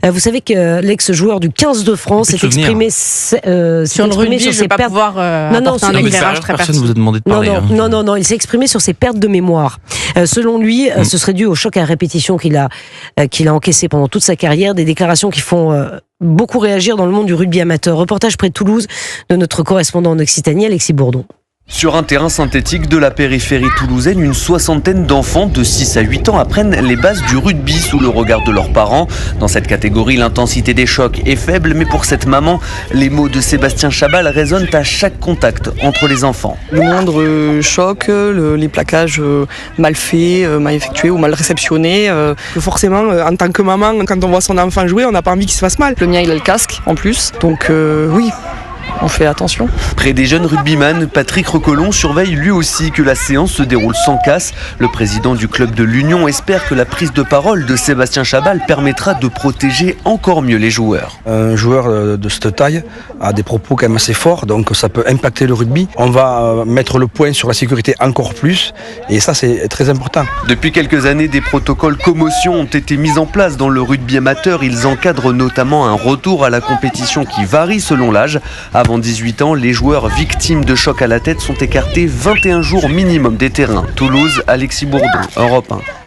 Vous savez que l'ex-joueur du 15 de France s'est exprimé sur le rugby. Je ne vais pas pouvoir apporter un éclairage très personne ne vous a demandé de parler. Non, il s'est exprimé sur ses pertes de mémoire. Selon lui, ce serait dû au choc à répétition qu'il a encaissé pendant toute sa carrière, des déclarations qui font beaucoup réagir dans le monde du rugby amateur. Reportage près de Toulouse de notre correspondant en Occitanie, Alexis Bourdon. Sur un terrain synthétique de la périphérie toulousaine, une soixantaine d'enfants de 6 à 8 ans apprennent les bases du rugby sous le regard de leurs parents. Dans cette catégorie, l'intensité des chocs est faible, mais pour cette maman, les mots de Sébastien Chabal résonnent à chaque contact entre les enfants. Le moindre choc, les plaquages mal faits, mal effectués ou mal réceptionnés. Forcément, en tant que maman, quand on voit son enfant jouer, on n'a pas envie qu'il se fasse mal. Le mien, il a le casque en plus, donc oui. On fait attention. Près des jeunes rugbyman, Patrick Recolon surveille lui aussi que la séance se déroule sans casse. Le président du club de l'Union espère que la prise de parole de Sébastien Chabal permettra de protéger encore mieux les joueurs. Un joueur de cette taille a des propos quand même assez forts, donc ça peut impacter le rugby. On va mettre le point sur la sécurité encore plus, et ça c'est très important. Depuis quelques années, des protocoles commotion ont été mis en place dans le rugby amateur. Ils encadrent notamment un retour à la compétition qui varie selon l'âge. Avant 18 ans, les joueurs victimes de chocs à la tête sont écartés 21 jours minimum des terrains. Toulouse, Alexis Bourdon, Europe 1.